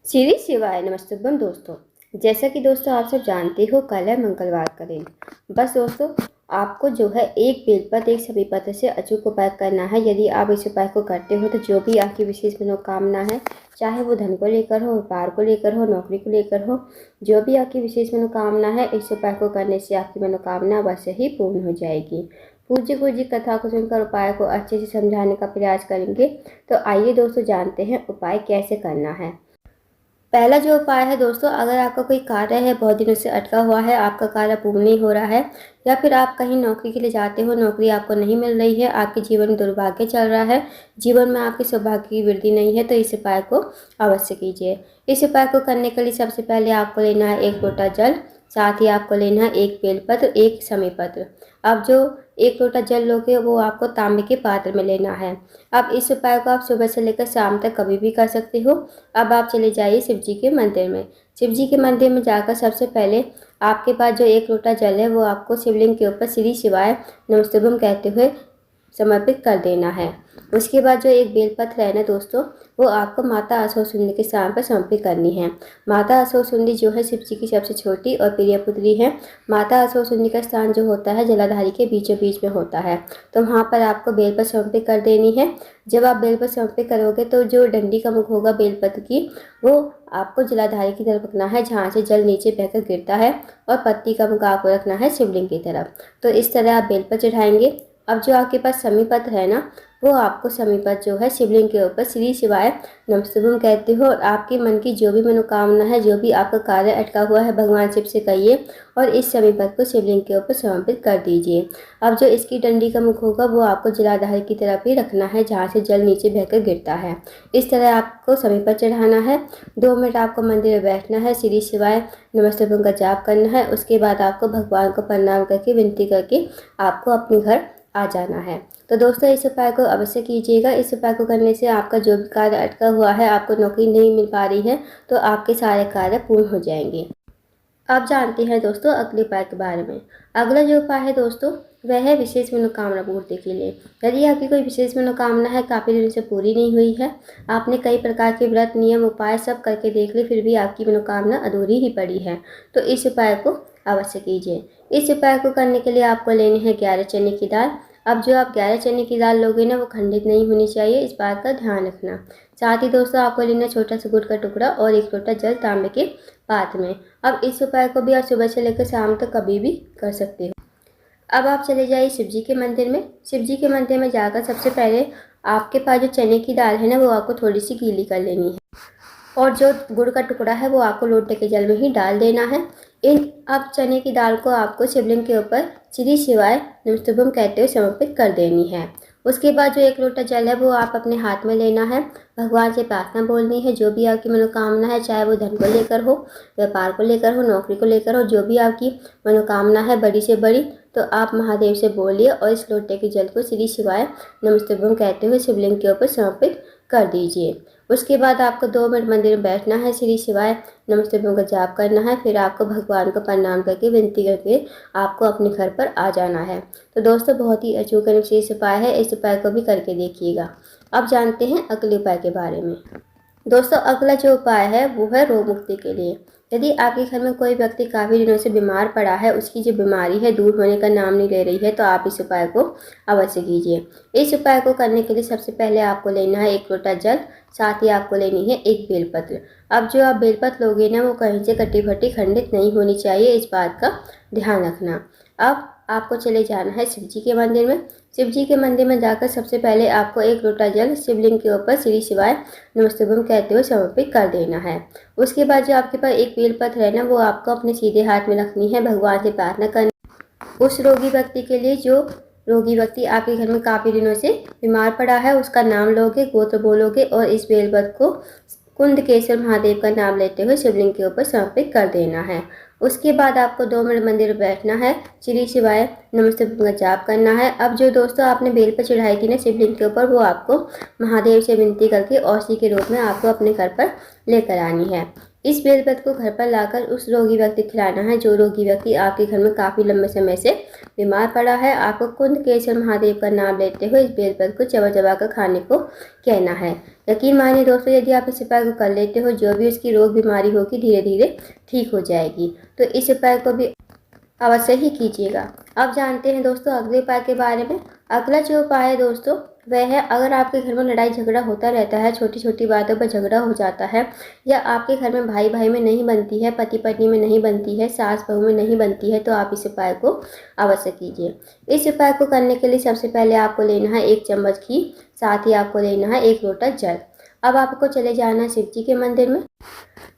श्री शिवाय नमस्तुभ्यम दोस्तों। जैसा कि दोस्तों आप सब जानते हो, कल है मंगलवार का दिन। बस दोस्तों, आपको जो है एक बेलपत्र एक सभी पत्र से अचूक उपाय करना है। यदि आप इस उपाय को करते हो तो जो भी आपकी विशेष मनोकामना है, चाहे वो धन को लेकर हो, व्यापार को लेकर हो, नौकरी को लेकर हो, जो भी आपकी विशेष मनोकामना है, इस उपाय को करने से आपकी मनोकामना अवश्य ही पूर्ण हो जाएगी। पूज्य गुरु जी कथा को सुनकर उपाय को अच्छे से समझाने का प्रयास करेंगे। तो आइए दोस्तों, जानते हैं उपाय कैसे करना है। पहला जो उपाय है दोस्तों, अगर आपका कोई कार्य है बहुत दिनों से अटका हुआ है, आपका कार्य पूर्ण नहीं हो रहा है, या फिर आप कहीं नौकरी के लिए जाते हो, नौकरी आपको नहीं मिल रही है, आपके जीवन में दुर्भाग्य चल रहा है, जीवन में आपके सौभाग्य की वृद्धि नहीं है, तो इस उपाय को अवश्य कीजिए। इस उपाय को करने के लिए सबसे पहले आपको लेना है एक लोटा जल, साथ ही आपको लेना है एक बेलपत्र, एक समी पत्र। अब जो एक लोटा जल लोगे वो आपको तांबे के पात्र में लेना है। अब इस उपाय को आप सुबह से लेकर शाम तक कभी भी कर सकते हो। अब आप चले जाइए शिव जी के मंदिर में। शिव जी के मंदिर में जाकर सबसे पहले आपके पास जो एक लोटा जल है वो आपको शिवलिंग के ऊपर श्री शिवाय नमस्तुभ्यम कहते हुए समर्पित कर देना है। उसके बाद जो एक बेलपत्र है ना दोस्तों, वो आपको माता अशोक सुंदरी के स्थान पर समर्पित करनी है। माता अशोक सुंदरी जो है शिव जी की सबसे छोटी और प्रिय पुत्री है। माता अशोक सुंदरी का स्थान जो होता है जलाधारी के बीचों बीच में होता है, तो वहाँ पर आपको बेलपत्र समर्पित कर देनी है। जब आप बेलपत्र समर्पित करोगे तो जो डंडी का मुख होगा बेलपत्र की, वो आपको जलाधारी की तरफ रखना है, जहाँ से जल नीचे बहकर गिरता है, और पत्ती का मुख आपको रखना है शिवलिंग की तरफ। तो इस तरह आप बेलपत्र चढ़ाएंगे। अब जो आपके पास समी पत्र है ना, वो आपको समी पत्र जो है शिवलिंग के ऊपर श्री शिवाय नमस्तुभ्यम कहते हो, और आपके मन की जो भी मनोकामना है, जो भी आपका कार्य अटका हुआ है, भगवान शिव से कहिए और इस समी पत्र को शिवलिंग के ऊपर समर्पित कर दीजिए। अब जो इसकी डंडी का मुख होगा वो आपको जलाधार की तरफ ही रखना है, जहाँ से जल नीचे बहकर गिरता है। इस तरह आपको समी पत्र चढ़ाना है। 2 मिनट आपको मंदिर में बैठना है, श्री शिवाय नमस्तुभ्यम का जाप करना है। उसके बाद आपको भगवान को प्रणाम करके विनती करके आपको अपने घर आ जाना है। तो दोस्तों, इस उपाय को अवश्य कीजिएगा। इस उपाय को करने से आपका जो भी कार्य अटका हुआ है, आपको नौकरी नहीं मिल पा रही है, तो आपके सारे कार्य पूर्ण हो जाएंगे। अब जानते हैं दोस्तों अगले उपाय के बारे में। अगला जो उपाय है दोस्तों, वह है विशेष मनोकामना पूर्ति के लिए। यदि आपकी कोई विशेष मनोकामना है, काफ़ी दिनों से पूरी नहीं हुई है, आपने कई प्रकार के व्रत नियम उपाय सब करके देख ली, फिर भी आपकी मनोकामना अधूरी ही पड़ी है, तो इस उपाय को अवश्य कीजिए। इस उपाय को करने के लिए आपको लेनी है 11 चने की दाल। अब जो आप 11 चने की दाल लोगे ना, वो खंडित नहीं होनी चाहिए, इस बात का ध्यान रखना। साथ ही दोस्तों, आपको लेना छोटा सा गुड़ का टुकड़ा और एक लोटा जल तांबे के पात्र में। अब इस उपाय को भी आप सुबह से लेकर शाम तक कभी भी कर सकते हो। अब आप चले जाइए शिव जी के मंदिर में। शिव जी के मंदिर में जाकर सबसे पहले आपके पास जो चने की दाल है ना, वो आपको थोड़ी सी गीली कर लेनी है, और जो गुड़ का टुकड़ा है वो आपको लोटे के जल में ही डाल देना है। अब चने की दाल को आपको शिवलिंग के ऊपर श्री शिवाय नमस्तुभ्यम कहते हुए समर्पित कर देनी है। उसके बाद जो एक लोटा जल है वो आप अपने हाथ में लेना है, भगवान से प्रार्थना बोलनी है। जो भी आपकी मनोकामना है, चाहे वो धन को लेकर हो, व्यापार को लेकर हो, नौकरी को लेकर हो, जो भी आपकी मनोकामना है बड़ी से बड़ी, तो आप महादेव से बोलिए और इस लोटे के जल को श्री शिवाय नमस्तुभ्यम कहते हुए शिवलिंग के ऊपर समर्पित कर दीजिए। उसके बाद आपको 2 मिनट मंदिर में बैठना है, श्री शिवाय नमस्तुभ्यम का जाप करना है, फिर आपको भगवान को प्रणाम करके विनती करके आपको अपने घर पर आ जाना है। तो दोस्तों, बहुत ही अचूक और विशेष उपाय है, इस उपाय को भी करके देखिएगा। अब जानते हैं अगले उपाय के बारे में। दोस्तों, अगला जो उपाय है वो है रोग मुक्ति के लिए। यदि आपके घर में कोई व्यक्ति काफ़ी दिनों से बीमार पड़ा है, उसकी जो बीमारी है दूर होने का नाम नहीं ले रही है, तो आप इस उपाय को अवश्य कीजिए। इस उपाय को करने के लिए सबसे पहले आपको लेना है एक लोटा जल, साथ ही आपको लेनी है एक बेलपत्र। अब जो आप बेलपत्र लोगे ना, वो कहीं से कटी फटी खंडित नहीं होनी चाहिए, इस बात का ध्यान रखना। अब आपको चले जाना है शिव जी के मंदिर में। शिव जी के मंदिर में जाकर सबसे पहले आपको एक लोटा जल शिवलिंग के ऊपर श्री शिवाय नमस्तुभ्यम कहते हुए समर्पित कर देना है। उसके बाद जो आपके पास एक बेलपत्र है ना, वो आपको अपने सीधे हाथ में रखनी है, भगवान से प्रार्थना करनी उस रोगी व्यक्ति के लिए जो रोगी व्यक्ति आपके घर में काफ़ी दिनों से बीमार पड़ा है, उसका नाम लोगे, गोत्र बोलोगे और इस बेलपत्र को कुंदकेश्वर महादेव का नाम लेते हुए शिवलिंग के ऊपर समर्पित कर देना है। उसके बाद आपको 2 मिनट मंदिर में बैठना है, श्री शिवाय नमस्तुभ्यम का जाप करना है। अब जो दोस्तों आपने बेल पर चढ़ाई थी ना शिवलिंग के ऊपर, वो आपको महादेव से विनती करके औषधि के रूप में आपको अपने घर पर लेकर आनी है। इस बेलपत्र को घर पर लाकर उस रोगी व्यक्ति को खिलाना है जो रोगी व्यक्ति आपके घर में काफ़ी लंबे समय से बीमार पड़ा है। आपको कुंडकेश्वर महादेव का नाम लेते हुए इस बेलपत्र को चबा चबा कर खाने को कहना है। यकीन मानिए दोस्तों, यदि आप इस उपाय को कर लेते हो, जो भी उसकी रोग बीमारी होगी धीरे धीरे ठीक हो जाएगी। तो इस उपाय को भी अवश्य ही कीजिएगा। अब जानते हैं दोस्तों अगले उपाय के बारे में। अगला जो उपाय है दोस्तों वह है, अगर आपके घर में लड़ाई झगड़ा होता रहता है, छोटी छोटी बातों पर झगड़ा हो जाता है, या आपके घर में भाई भाई में नहीं बनती है, पति पत्नी में नहीं बनती है, सास बहू में नहीं बनती है, तो आप इस उपाय को अवश्य कीजिए। इस उपाय को करने के लिए सबसे पहले आपको लेना है 1 चम्मच घी, साथ ही आपको लेना है 1 लोटा जल। अब आपको चले जाना है शिव जी के मंदिर में।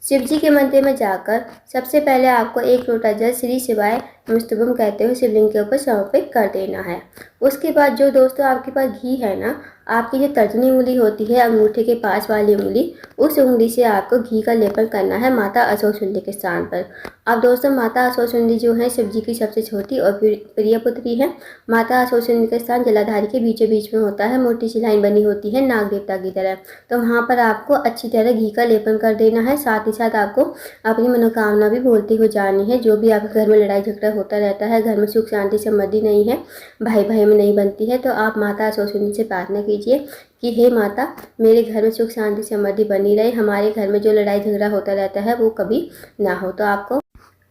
शिव जी के मंदिर में जाकर सबसे पहले आपको 1 लोटा जल श्री शिवाय नमस्तुभ्यम कहते हुए शिवलिंग के ऊपर समर्पित कर देना है। उसके बाद जो दोस्तों आपके पास घी है ना, आपकी जो तर्जनी उंगली होती है, अंगूठे के पास वाली उंगली, उस उंगली से आपको घी का लेपन करना है माता असौचुंडी के स्थान पर। अब दोस्तों माता असौचुंडी जो है शिव जी की सबसे छोटी और प्रिय पुत्री है। माता असौचुंडी का स्थान जलाधारी के बीचों बीच में होता है, मोटी सी लाइन बनी होती है नाग देवता की तरह। तो वहाँ पर आपको अच्छी तरह घी का लेपन कर देना है। साथ ही साथ आपको अपनी मनोकामना भी बोलती हुई जानी है। जो भी आपके घर में लड़ाई झगड़ा होता रहता है, घर में सुख शांति समृद्धि नहीं है, भाई भाई में नहीं बनती है, तो आप माता असौचुंडी से प्रार्थना कीजिए कि हे माता, मेरे घर में सुख शांति समृद्धि बनी रहे, हमारे घर में जो लड़ाई झगड़ा होता रहता है वो कभी ना हो। तो आपको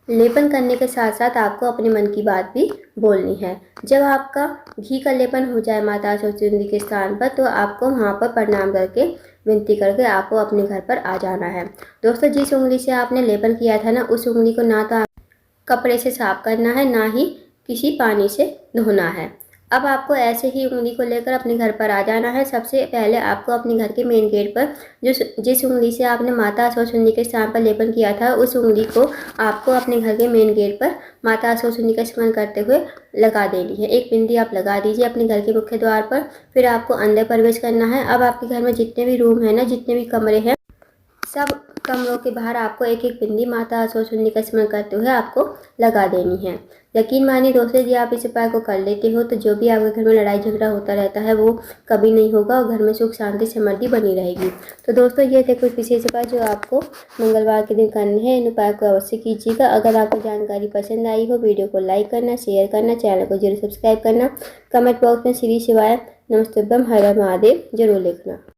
लेपन करने के साथ साथ आपको अपने मन की बात भी बोलनी है। जब आपका घी का लेपन हो जाए माता असौचुंडी के स्थान पर, तो आपको वहाँ पर प्रणाम करके विनती करके आपको अपने घर पर आ जाना है। दोस्तों जिस उंगली से आपने लेपन किया था ना, उस उंगली को ना तो कपड़े से साफ करना है, ना ही किसी पानी से धोना है। अब आपको ऐसे ही उंगली को लेकर अपने घर पर आ जाना है। सबसे पहले आपको अपने घर के मेन गेट पर जिस उंगली से आपने माता असौचुंडी के स्थान पर लेपन किया था, उस उंगली को आपको अपने घर के मेन गेट पर माता असौचुंडी का स्मरण करते हुए लगा देनी है। एक बिंदी आप लगा दीजिए अपने घर के मुख्य द्वार पर। फिर आपको अंदर प्रवेश करना है। अब आपके घर में जितने भी रूम है ना, जितने भी कमरे हैं, सब कमरों के बाहर आपको एक एक बिंदी माता असौचुंडी का स्मरण करते हुए आपको लगा देनी है। यकीन मानिए दोस्तों, यदि आप इस उपाय को कर लेते हो, तो जो भी आपके घर में लड़ाई झगड़ा होता रहता है वो कभी नहीं होगा और घर में सुख शांति समृद्धि बनी रहेगी। तो दोस्तों ये थे कुछ विशेष उपाय जो आपको मंगलवार के दिन करने हैं। इन उपाय को अवश्य कीजिएगा। अगर आपको जानकारी पसंद आई हो, वीडियो को लाइक करना, शेयर करना, चैनल को जरूर सब्सक्राइब करना, कमेंट बॉक्स में श्री शिवाय नमस्तुभ्यम हर हर महादेव जरूर लिखना।